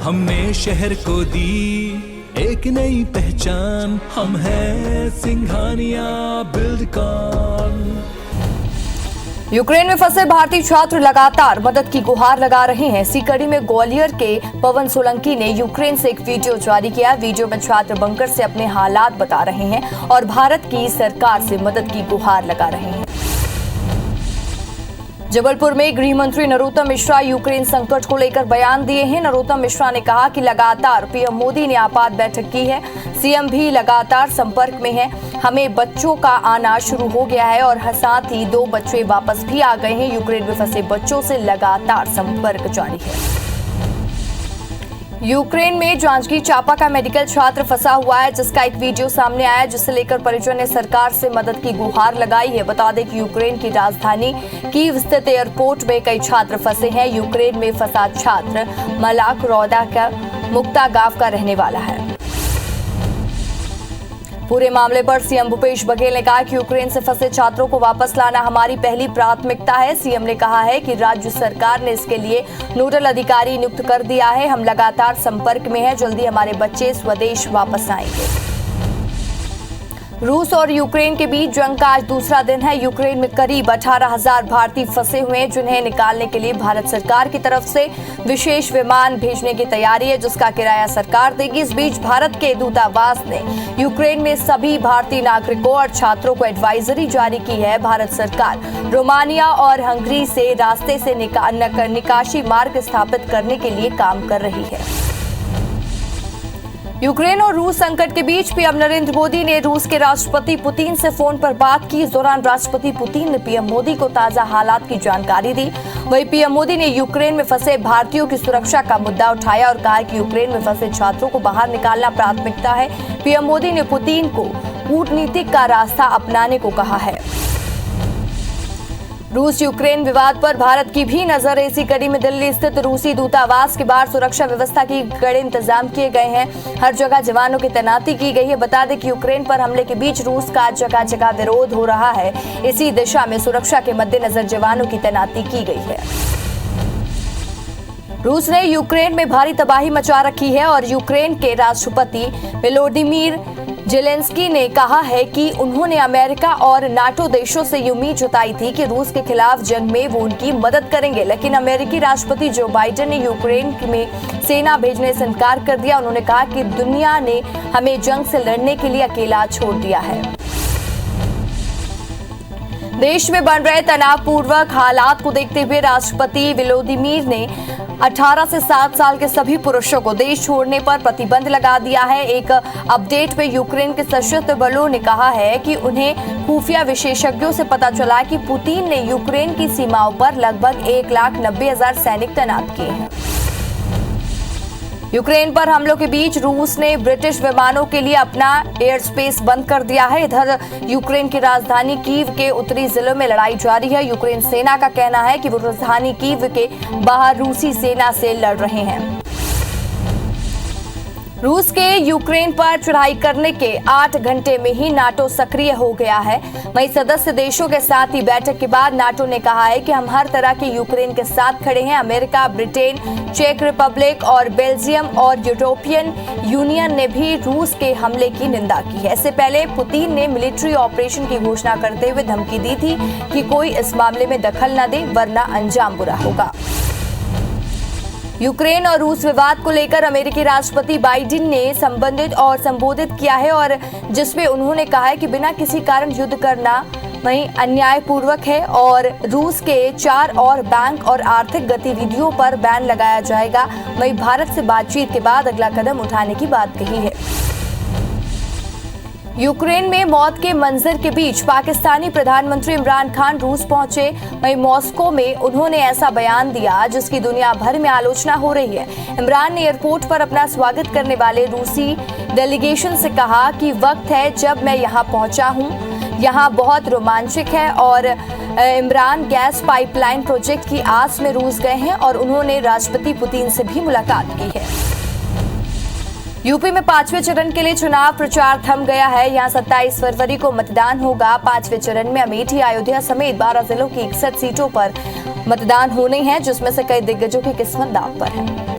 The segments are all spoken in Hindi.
हमने शहर को दी एक नई पहचान, हम हैं सिंघानिया बिल्डकॉन। यूक्रेन में फंसे भारतीय छात्र लगातार मदद की गुहार लगा रहे हैं। इसी कड़ी में ग्वालियर के पवन सोलंकी ने यूक्रेन से एक वीडियो जारी किया। वीडियो में छात्र बंकर से अपने हालात बता रहे हैं और भारत की सरकार से मदद की गुहार लगा रहे हैं। जबलपुर में गृह मंत्री नरोत्तम मिश्रा यूक्रेन संकट को लेकर बयान दिए हैं। नरोत्तम मिश्रा ने कहा कि लगातार पीएम मोदी ने आपात बैठक की है, सीएम भी लगातार संपर्क में है। हमें बच्चों का आना शुरू हो गया है और साथ ही 2 बच्चे वापस भी आ गए हैं। यूक्रेन में फंसे बच्चों से लगातार संपर्क जारी है। यूक्रेन में जांजगीर चांपा का मेडिकल छात्र फंसा हुआ है, जिसका एक वीडियो सामने आया है, जिसे लेकर परिजन ने सरकार से मदद की गुहार लगाई है। बता दें कि यूक्रेन की राजधानी कीव स्थित एयरपोर्ट में कई छात्र फंसे हैं। यूक्रेन में फंसा छात्र मलाक रौदा का मुक्ता गांव का रहने वाला है। पूरे मामले पर सीएम भूपेश बघेल ने कहा कि यूक्रेन से फंसे छात्रों को वापस लाना हमारी पहली प्राथमिकता है। सीएम ने कहा है कि राज्य सरकार ने इसके लिए नोडल अधिकारी नियुक्त कर दिया है। हम लगातार संपर्क में हैं, जल्दी हमारे बच्चे स्वदेश वापस आएंगे। रूस और यूक्रेन के बीच जंग का आज दूसरा दिन है। यूक्रेन में करीब 18,000 भारतीय फंसे हुए हैं, जिन्हें निकालने के लिए भारत सरकार की तरफ से विशेष विमान भेजने की तैयारी है, जिसका किराया सरकार देगी। इस बीच भारत के दूतावास ने यूक्रेन में सभी भारतीय नागरिकों और छात्रों को एडवाइजरी जारी की है। भारत सरकार रोमानिया और हंगरी से रास्ते से निकासी मार्ग स्थापित करने के लिए काम कर रही है। यूक्रेन और रूस संकट के बीच पीएम नरेंद्र मोदी ने रूस के राष्ट्रपति पुतिन से फोन पर बात की। इस दौरान राष्ट्रपति पुतिन ने पीएम मोदी को ताजा हालात की जानकारी दी। वहीं पीएम मोदी ने यूक्रेन में फंसे भारतीयों की सुरक्षा का मुद्दा उठाया और कहा कि यूक्रेन में फंसे छात्रों को बाहर निकालना प्राथमिकता है। पीएम मोदी ने पुतिन को कूटनीतिक का रास्ता अपनाने को कहा है। रूस यूक्रेन विवाद पर भारत की भी नजर है। इसी कड़ी में दिल्ली स्थित रूसी दूतावास के बाहर सुरक्षा व्यवस्था की कड़े इंतजाम किए गए हैं। हर जगह जवानों की तैनाती की गई है। बता दें कि यूक्रेन पर हमले के बीच रूस का जगह जगह विरोध हो रहा है। इसी दिशा में सुरक्षा के मद्देनजर जवानों की तैनाती की गई है। रूस ने यूक्रेन में भारी तबाही मचा रखी है और यूक्रेन के राष्ट्रपति वोलोदिमीर जेलेंस्की ने कहा है कि उन्होंने अमेरिका और नाटो देशों से ये उम्मीद जताई थी कि रूस के खिलाफ जंग में वो उनकी मदद करेंगे, लेकिन अमेरिकी राष्ट्रपति जो बाइडेन ने यूक्रेन में सेना भेजने से इनकार कर दिया। उन्होंने कहा कि दुनिया ने हमें जंग से लड़ने के लिए अकेला छोड़ दिया है। देश में बन रहे तनावपूर्वक हालात को देखते हुए राष्ट्रपति वोलोदिमीर ने 18 से 7 साल के सभी पुरुषों को देश छोड़ने पर प्रतिबंध लगा दिया है। एक अपडेट में यूक्रेन के सशस्त्र बलों ने कहा है कि उन्हें खुफिया विशेषज्ञों से पता चला कि पुतिन ने यूक्रेन की सीमाओं पर लगभग 1,90,000 सैनिक तैनात किए हैं। यूक्रेन पर हमलों के बीच रूस ने ब्रिटिश विमानों के लिए अपना एयर स्पेस बंद कर दिया है। इधर यूक्रेन की राजधानी कीव के उत्तरी जिलों में लड़ाई जारी है। यूक्रेन सेना का कहना है कि वो राजधानी कीव के बाहर रूसी सेना से लड़ रहे हैं। रूस के यूक्रेन पर चढ़ाई करने के 8 घंटे में ही नाटो सक्रिय हो गया है। वहीं सदस्य देशों के साथ ही बैठक के बाद नाटो ने कहा है कि हम हर तरह के यूक्रेन के साथ खड़े हैं। अमेरिका, ब्रिटेन, चेक रिपब्लिक और बेल्जियम और यूरोपियन यूनियन ने भी रूस के हमले की निंदा की है। इससे पहले पुतिन ने मिलिट्री ऑपरेशन की घोषणा करते हुए धमकी दी थी कि कोई इस मामले में दखल न दे, वरना अंजाम बुरा होगा। यूक्रेन और रूस विवाद को लेकर अमेरिकी राष्ट्रपति बाइडेन ने संबोधित किया है और जिसमें उन्होंने कहा है कि बिना किसी कारण युद्ध करना वहीं अन्यायपूर्वक है और रूस के 4 और बैंक और आर्थिक गतिविधियों पर बैन लगाया जाएगा। वहीं भारत से बातचीत के बाद अगला कदम उठाने की बात कही है। यूक्रेन में मौत के मंजर के बीच पाकिस्तानी प्रधानमंत्री इमरान खान रूस पहुंचे। वहीं मॉस्को में उन्होंने ऐसा बयान दिया जिसकी दुनिया भर में आलोचना हो रही है। इमरान ने एयरपोर्ट पर अपना स्वागत करने वाले रूसी डेलीगेशन से कहा कि वक्त है जब मैं यहां पहुंचा हूं, यहां बहुत रोमांचक है और इमरान गैस पाइपलाइन प्रोजेक्ट की आस में रूस गए हैं और उन्होंने राष्ट्रपति पुतिन से भी मुलाकात की है। यूपी में 5वें चरण के लिए चुनाव प्रचार थम गया है। यहां 27 फरवरी को मतदान होगा। 5वें चरण में अमेठी, अयोध्या समेत 12 जिलों की 61 सीटों पर मतदान होने हैं, जिसमें से कई दिग्गजों की किस्मत दांव पर है।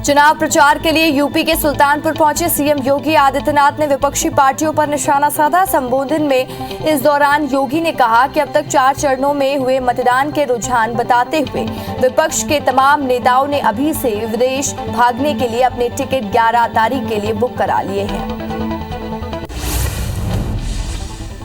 चुनाव प्रचार के लिए यूपी के सुल्तानपुर पहुंचे सीएम योगी आदित्यनाथ ने विपक्षी पार्टियों पर निशाना साधा। संबोधन में इस दौरान योगी ने कहा कि अब तक 4 चरणों में हुए मतदान के रुझान बताते हुए विपक्ष के तमाम नेताओं ने अभी से विदेश भागने के लिए अपने टिकट 11 तारीख के लिए बुक करा लिए हैं।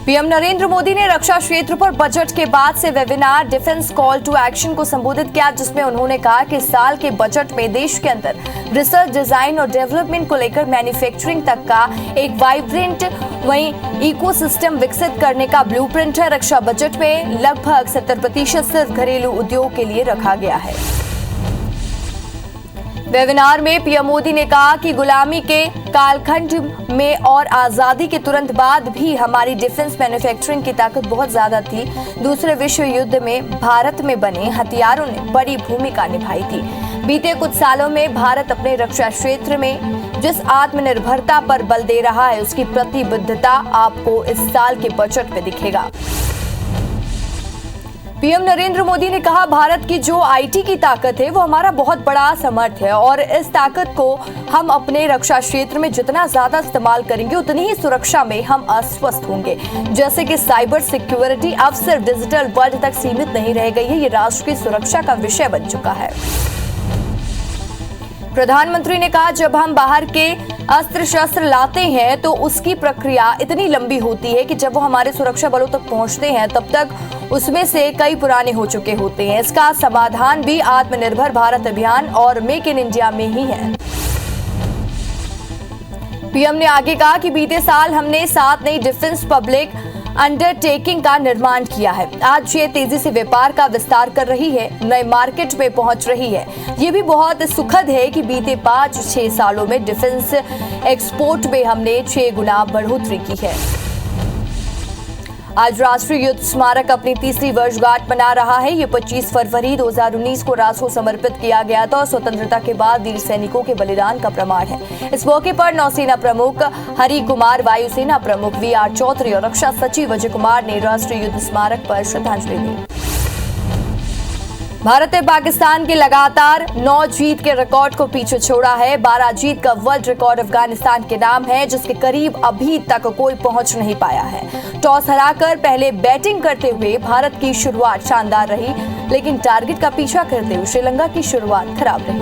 पीएम नरेंद्र मोदी ने रक्षा क्षेत्र पर बजट के बाद से webinar defence call to action को संबोधित किया, जिसमें उन्होंने कहा कि इस साल के बजट में देश के अंदर रिसर्च, डिजाइन और डेवलपमेंट को लेकर मैन्युफैक्चरिंग तक का एक वाइब्रेंट वहीं इकोसिस्टम विकसित करने का ब्लूप्रिंट है। रक्षा बजट में लगभग 70% सिर्फ घरेलू उद्योग के लिए रखा गया है। वेबिनार में पीएम मोदी ने कहा कि गुलामी के कालखंड में और आजादी के तुरंत बाद भी हमारी डिफेंस मैन्युफैक्चरिंग की ताकत बहुत ज्यादा थी। दूसरे विश्व युद्ध में भारत में बने हथियारों ने बड़ी भूमिका निभाई थी। बीते कुछ सालों में भारत अपने रक्षा क्षेत्र में जिस आत्मनिर्भरता पर बल दे रहा है, उसकी प्रतिबद्धता आपको इस साल के बजट में दिखेगा। पीएम नरेंद्र मोदी ने कहा, भारत की जो आईटी की ताकत है वो हमारा बहुत बड़ा समर्थ है और इस ताकत को हम अपने रक्षा क्षेत्र में जितना ज्यादा इस्तेमाल करेंगे उतनी ही सुरक्षा में हम आश्वस्त होंगे। जैसे कि साइबर सिक्योरिटी अब सिर्फ डिजिटल वर्ल्ड तक सीमित नहीं रह गई है, ये राष्ट्र की सुरक्षा का विषय बन चुका है। प्रधानमंत्री ने कहा, जब हम बाहर के अस्त्र शस्त्र लाते हैं तो उसकी प्रक्रिया इतनी लंबी होती है कि जब वो हमारे सुरक्षा बलों तक पहुंचते हैं तब तक उसमें से कई पुराने हो चुके होते हैं। इसका समाधान भी आत्मनिर्भर भारत अभियान और मेक इन इंडिया में ही है। पीएम ने आगे कहा कि बीते साल हमने 7 नई डिफेंस पब्लिक अंडरटेकिंग का निर्माण किया है। आज ये तेजी से व्यापार का विस्तार कर रही है, नए मार्केट में पहुंच रही है। ये भी बहुत सुखद है कि बीते 5-6 सालों में डिफेंस एक्सपोर्ट में हमने 6 गुना बढ़ोतरी की है। आज राष्ट्रीय युद्ध स्मारक अपनी 3री वर्षगांठ मना रहा है। ये 25 फरवरी 2019 को राष्ट्र को समर्पित किया गया था और स्वतंत्रता के बाद वीर सैनिकों के बलिदान का प्रमाण है। इस मौके पर नौसेना प्रमुख हरि कुमार, वायुसेना प्रमुख वी.आर. चौधरी और रक्षा सचिव अजय कुमार ने राष्ट्रीय युद्ध स्मारक पर श्रद्धांजलि दी। भारत ने पाकिस्तान के लगातार 9 जीत के रिकॉर्ड को पीछे छोड़ा है। 12 जीत का वर्ल्ड रिकॉर्ड अफगानिस्तान के नाम है, जिसके करीब अभी तक कोई पहुंच नहीं पाया है। टॉस हराकर पहले बैटिंग करते हुए भारत की शुरुआत शानदार रही, लेकिन टारगेट का पीछा करते हुए श्रीलंका की शुरुआत खराब रही।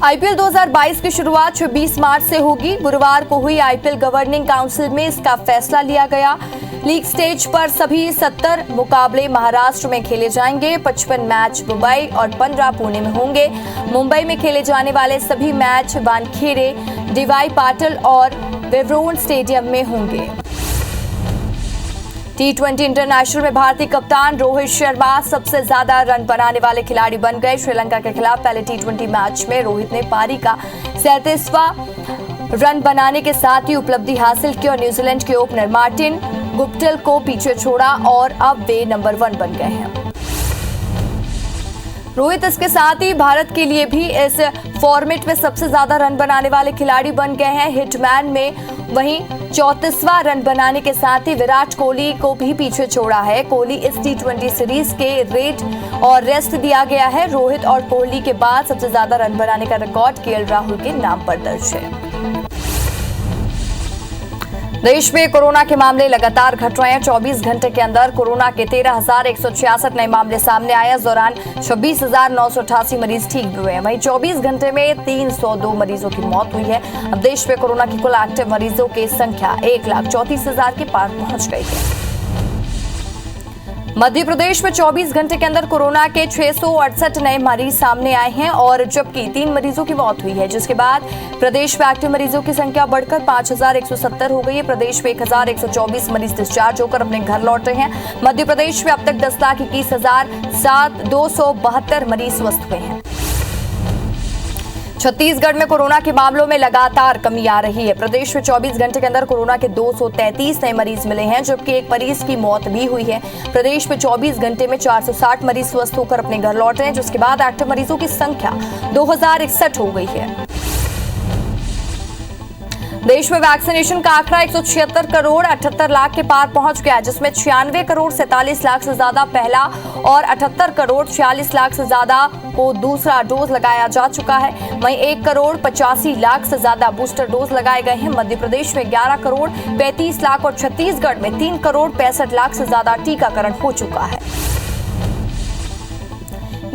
आईपीएल 2022 की शुरुआत 26 मार्च से होगी। गुरुवार को हुई आईपीएल गवर्निंग काउंसिल में इसका फैसला लिया गया। लीग स्टेज पर सभी 70 मुकाबले महाराष्ट्र में खेले जाएंगे। 55 मैच मुंबई और 15 पुणे में होंगे। मुंबई में खेले जाने वाले सभी मैच वानखेड़े, डीवाई पाटिल और वेव्रोन स्टेडियम में होंगे। T20 इंटरनेशनल में भारतीय कप्तान रोहित शर्मा सबसे ज्यादा रन बनाने वाले खिलाड़ी बन गए। श्रीलंका के खिलाफ पहले T20 मैच में रोहित ने पारी का 37वां रन बनाने के साथ ही उपलब्धि हासिल की और न्यूजीलैंड के ओपनर मार्टिन गुप्टिल को पीछे छोड़ा और अब वे नंबर 1 बन गए हैं। रोहित इसके साथ ही भारत के लिए भी इस फॉर्मेट में सबसे ज्यादा रन बनाने वाले खिलाड़ी बन गए हैं। हिटमैन में वहीं 34वां रन बनाने के साथ ही विराट कोहली को भी पीछे छोड़ा है। कोहली इस T20 सीरीज के रेट और रेस्ट दिया गया है। रोहित और कोहली के बाद सबसे ज्यादा रन बनाने का रिकॉर्ड केएल राहुल के नाम पर दर्ज है। देश में कोरोना के मामले लगातार घट रहे हैं। 24 घंटे के अंदर कोरोना के 13,166 नए मामले सामने आए। इस दौरान 26,988 मरीज ठीक भी हुए हैं। वहीं 24 घंटे में 302 मरीजों की मौत हुई है। अब देश में कोरोना की कुल एक्टिव मरीजों की संख्या 1,34,000 के पार पहुंच गई है। मध्य प्रदेश में 24 घंटे के अंदर कोरोना के 668 नए मरीज सामने आए हैं और जबकि 3 मरीजों की मौत हुई है, जिसके बाद प्रदेश में एक्टिव मरीजों की संख्या बढ़कर 5,170 हो गई है। प्रदेश में 1,124 मरीज डिस्चार्ज होकर अपने घर लौटे हैं। मध्य प्रदेश में अब तक 10,21,272 मरीज स्वस्थ हुए हैं। छत्तीसगढ़ में कोरोना के मामलों में लगातार कमी आ रही है। प्रदेश में 24 घंटे के अंदर कोरोना के 233 नए मरीज मिले हैं, जबकि एक मरीज की मौत भी हुई है। प्रदेश में 24 घंटे में 460 मरीज स्वस्थ होकर अपने घर लौटे हैं, जिसके बाद एक्टिव मरीजों की संख्या 2061 हो गई है। देश में वैक्सीनेशन का आंकड़ा 176 करोड़ 78 लाख के पार पहुंच गया, जिसमें 96 करोड़ 47 लाख से ज्यादा पहला और 78 करोड़ 46 लाख से ज्यादा को दूसरा डोज लगाया जा चुका है। वहीं 1 करोड़ 85 लाख से ज्यादा बूस्टर डोज लगाए गए हैं। मध्य प्रदेश में 11 करोड़ 35 लाख और छत्तीसगढ़ में 3 करोड़ 65 लाख से ज्यादा टीकाकरण हो चुका है।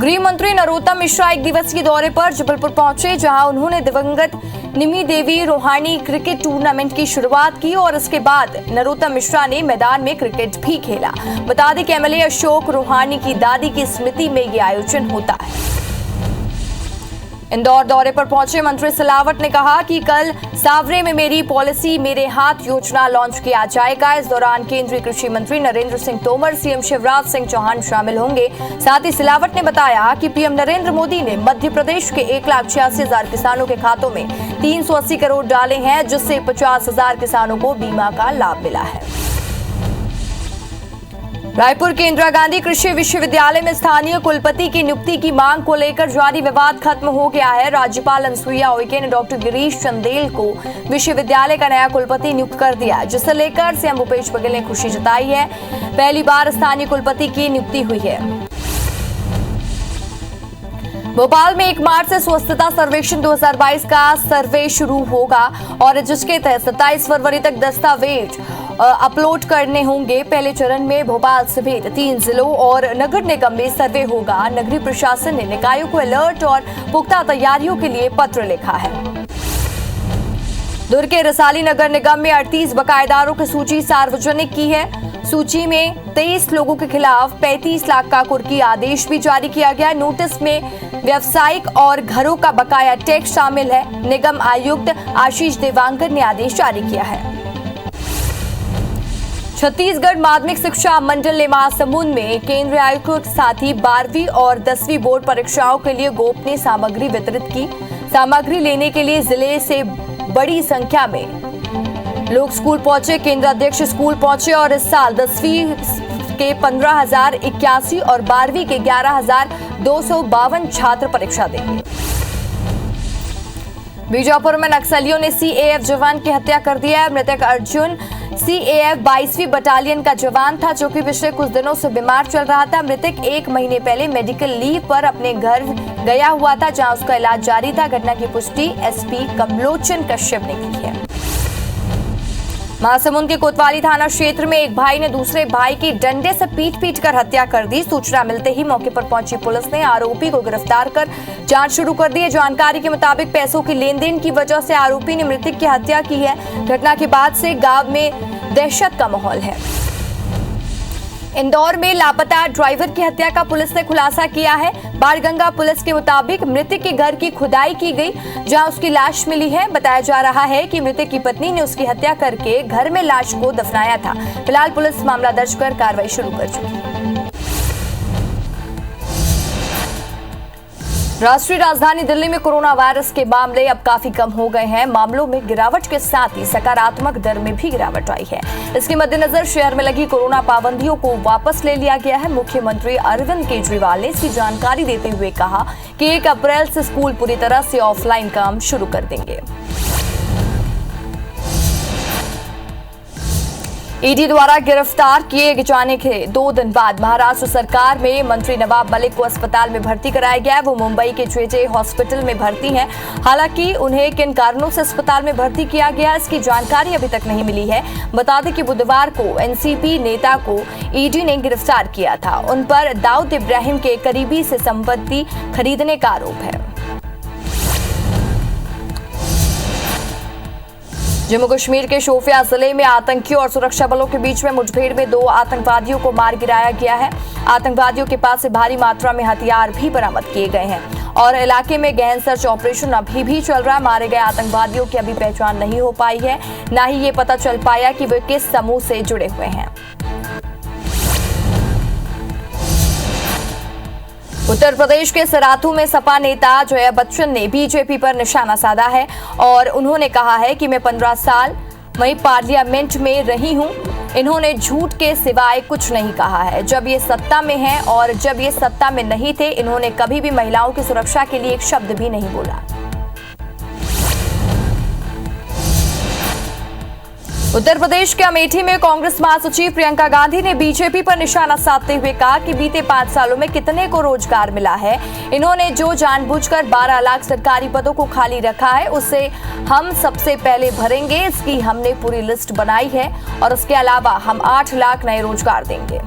गृह मंत्री नरोत्तम मिश्रा एक दिवसीय दौरे पर जबलपुर पहुंचे, जहां उन्होंने दिवंगत निमी देवी रोहाणी क्रिकेट टूर्नामेंट की शुरुआत की और इसके बाद नरोत्तम मिश्रा ने मैदान में क्रिकेट भी खेला। बता दें कि एमएलए अशोक रोहाणी की दादी की स्मृति में ये आयोजन होता है। इंदौर दौरे पर पहुंचे मंत्री सिलावट ने कहा कि कल सावरे में मेरी पॉलिसी मेरे हाथ योजना लॉन्च किया जाएगा। इस दौरान केंद्रीय कृषि मंत्री नरेंद्र सिंह तोमर, सीएम शिवराज सिंह चौहान शामिल होंगे। साथ ही सिलावट ने बताया कि पीएम नरेंद्र मोदी ने मध्य प्रदेश के 1,86,000 किसानों के खातों में 380 करोड़ डाले हैं, जिससे 50,000 किसानों को बीमा का लाभ मिला है। रायपुर के इंदिरा गांधी कृषि विश्वविद्यालय में स्थानीय कुलपति की नियुक्ति की मांग को लेकर जारी विवाद खत्म हो गया है। राज्यपाल अनुसुईया उइके ने डॉक्टर गिरीश चंदेल को विश्वविद्यालय का नया कुलपति नियुक्त कर दिया, जिसे लेकर सीएम भूपेश बघेल ने खुशी जताई है। पहली बार स्थानीय कुलपति की नियुक्ति हुई है। भोपाल में 1 मार्च से स्वच्छता सर्वेक्षण 2022 का सर्वे शुरू होगा और जिसके तहत 27 फरवरी तक दस्तावेज अपलोड करने होंगे। पहले चरण में भोपाल समेत 3 जिलों और नगर निगम में सर्वे होगा। नगरीय प्रशासन ने निकायों को अलर्ट और पुख्ता तैयारियों के लिए पत्र लिखा है। दुर्ग के रसाली नगर निगम में 38 बकायेदारों की सूची सार्वजनिक की है। सूची में 23 लोगों के खिलाफ 35 लाख का कुर्की आदेश भी जारी किया गया। नोटिस में व्यावसायिक और घरों का बकाया टैक्स शामिल है। निगम आयुक्त आशीष देवांकर ने आदेश जारी किया है। छत्तीसगढ़ माध्यमिक शिक्षा मंडल ने महासमुंद में केंद्रीय आयुक्तों के साथ ही 12वीं और 10वीं बोर्ड परीक्षाओं के लिए गोपनीय सामग्री वितरित की। सामग्री लेने के लिए जिले से बड़ी संख्या में लोग स्कूल पहुंचे। केंद्र अध्यक्ष स्कूल पहुंचे और इस साल 10वीं के 15,081 और 12वीं के 11,252 छात्र परीक्षा देंगे। बीजापुर में नक्सलियों ने सीएएफ जवान की हत्या कर दी है। मृतक अर्जुन सीएएफ 22वीं बटालियन का जवान था, जो कि पिछले कुछ दिनों से बीमार चल रहा था। मृतक 1 महीने पहले मेडिकल लीव पर अपने घर गया हुआ था, जहां उसका इलाज जारी था। घटना की पुष्टि एसपी कमलोचन कश्यप ने की है। महासमुंद के कोतवाली थाना क्षेत्र में एक भाई ने दूसरे भाई की डंडे से पीट कर हत्या कर दी। सूचना मिलते ही मौके पर पहुंची पुलिस ने आरोपी को गिरफ्तार कर जांच शुरू कर दी है। जानकारी के मुताबिक पैसों की लेन-देन की वजह से आरोपी ने मृतक की हत्या की है। घटना के बाद से गांव में दहशत का माहौल है। इंदौर में लापता ड्राइवर की हत्या का पुलिस ने खुलासा किया है। बाणगंगा पुलिस के मुताबिक मृतक के घर की खुदाई की गई, जहां उसकी लाश मिली है। बताया जा रहा है कि मृतक की पत्नी ने उसकी हत्या करके घर में लाश को दफनाया था। फिलहाल पुलिस मामला दर्ज कर कार्रवाई शुरू कर चुकी है। राष्ट्रीय राजधानी दिल्ली में कोरोना वायरस के मामले अब काफी कम हो गए हैं। मामलों में गिरावट के साथ ही सकारात्मक दर में भी गिरावट आई है। इसके मद्देनजर शहर में लगी कोरोना पाबंदियों को वापस ले लिया गया है। मुख्यमंत्री अरविंद केजरीवाल ने इसकी जानकारी देते हुए कहा कि 1 अप्रैल से स्कूल पूरी तरह से ऑफलाइन काम शुरू कर देंगे। ईडी द्वारा गिरफ्तार किए जाने के 2 दिन बाद महाराष्ट्र सरकार में मंत्री नवाब मलिक को अस्पताल में भर्ती कराया गया है। वो मुंबई के जेजे हॉस्पिटल में भर्ती हैं। हालांकि उन्हें किन कारणों से अस्पताल में भर्ती किया गया, इसकी जानकारी अभी तक नहीं मिली है। बता दें कि बुधवार को एनसीपी नेता को ईडी ने गिरफ्तार किया था। उन पर दाऊद इब्राहिम के करीबी से संपत्ति खरीदने का आरोप है। जम्मू कश्मीर के शोपियां जिले में आतंकियों और सुरक्षा बलों के बीच में मुठभेड़ में 2 आतंकवादियों को मार गिराया गया है। आतंकवादियों के पास से भारी मात्रा में हथियार भी बरामद किए गए हैं और इलाके में गहन सर्च ऑपरेशन अभी भी चल रहा है। मारे गए आतंकवादियों की अभी पहचान नहीं हो पाई है, न ही ये पता चल पाया कि वे किस समूह से जुड़े हुए हैं। उत्तर प्रदेश के सराथू में सपा नेता जया बच्चन ने बीजेपी पर निशाना साधा है और उन्होंने कहा है कि मैं 15 साल वहीं पार्लियामेंट में रही हूं। इन्होंने झूठ के सिवाय कुछ नहीं कहा है। जब ये सत्ता में हैं और जब ये सत्ता में नहीं थे, इन्होंने कभी भी महिलाओं की सुरक्षा के लिए एक शब्द भी नहीं बोला। उत्तर प्रदेश के अमेठी में कांग्रेस महासचिव प्रियंका गांधी ने बीजेपी पर निशाना साधते हुए कहा कि बीते 5 सालों में कितने को रोजगार मिला है। इन्होंने जो जानबूझकर 12 लाख सरकारी पदों को खाली रखा है उसे हम सबसे पहले भरेंगे। इसकी हमने पूरी लिस्ट बनाई है और इसके अलावा हम 8 लाख नए रोजगार देंगे।